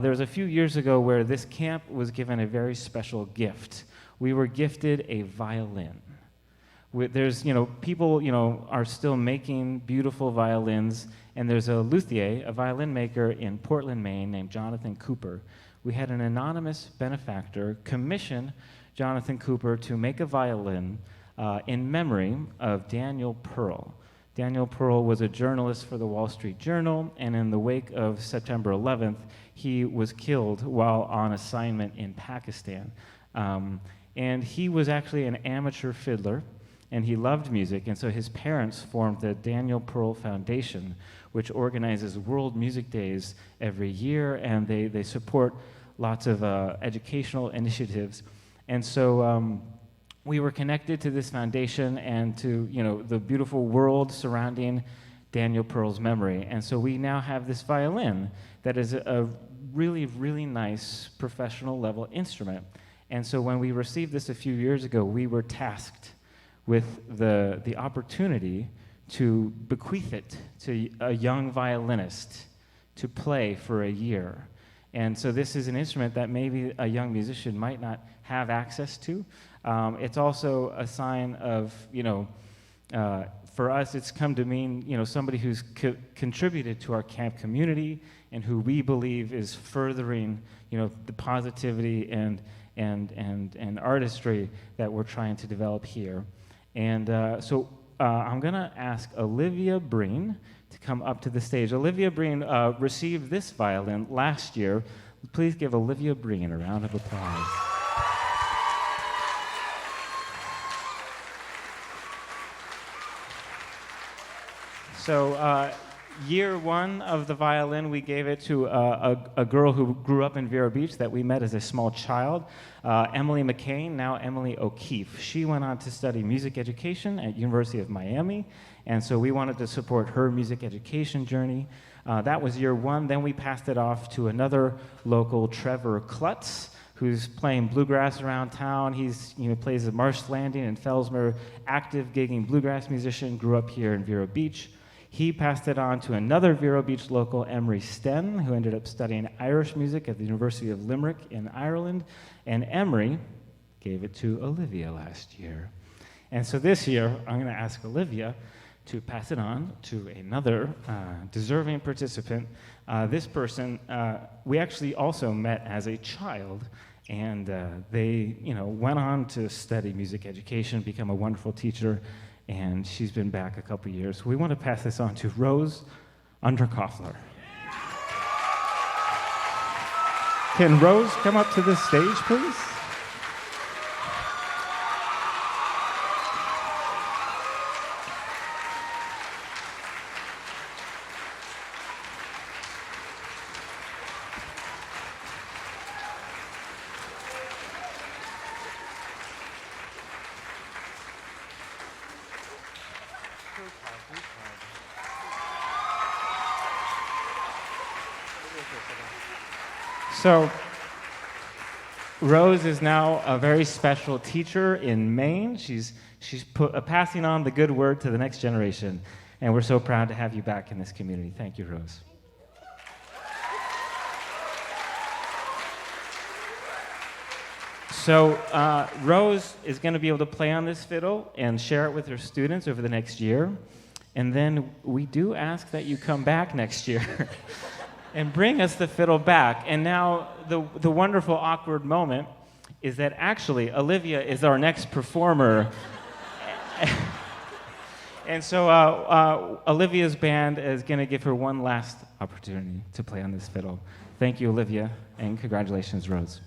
There was a few years ago where this camp was given a very special gift. We were gifted a violin. There's, people, are still making beautiful violins, and there's a luthier, a violin maker in Portland, Maine, named Jonathan Cooper. We had an anonymous benefactor commission Jonathan Cooper to make a violin in memory of Daniel Pearl. Daniel Pearl was a journalist for the Wall Street Journal, and in the wake of September 11th, he was killed while on assignment in Pakistan. And he was actually an amateur fiddler, and he loved music, and so his parents formed the Daniel Pearl Foundation, which organizes World Music Days every year, and they support lots of educational initiatives. And so we were connected to this foundation and to the beautiful world surrounding Daniel Pearl's memory. And so we now have this violin that is a really, really nice professional level instrument. And so when we received this a few years ago, we were tasked with the opportunity to bequeath it to a young violinist to play for a year. And so this is an instrument that maybe a young musician might not have access to. It's also a sign of, for us, it's come to mean, somebody who's contributed to our camp community and who we believe is furthering, the positivity and artistry that we're trying to develop here. And so I'm going to ask Olivia Breen to come up to the stage. Olivia Breen received this violin last year. Please give Olivia Breen a round of applause. So year one of the violin, we gave it to a girl who grew up in Vero Beach that we met as a small child, Emily McCain, now Emily O'Keefe. She went on to study music education at University of Miami, and so we wanted to support her music education journey. That was year one. Then we passed it off to another local, Trevor Klutz, who's playing bluegrass around town. He's plays at Marsh Landing and Fellsmere, active gigging bluegrass musician, grew up here in Vero Beach. He passed it on to another Vero Beach local, Emery Sten, who ended up studying Irish music at the University of Limerick in Ireland. And Emery gave it to Olivia last year. And so this year, I'm going to ask Olivia to pass it on to another deserving participant. This person, we actually also met as a child, and they went on to study music education, become a wonderful teacher, and she's been back a couple years. We want to pass this on to Rose Underkofler. Can Rose come up to the stage, please? So, Rose is now a very special teacher in Maine. She's passing on the good word to the next generation, and we're so proud to have you back in this community. Thank you, Rose. So, Rose is going to be able to play on this fiddle and share it with her students over the next year, and then we do ask that you come back next year. And bring us the fiddle back. And now the wonderful awkward moment is that actually Olivia is our next performer. And so Olivia's band is going to give her one last opportunity to play on this fiddle. Thank you, Olivia, and congratulations, Rose.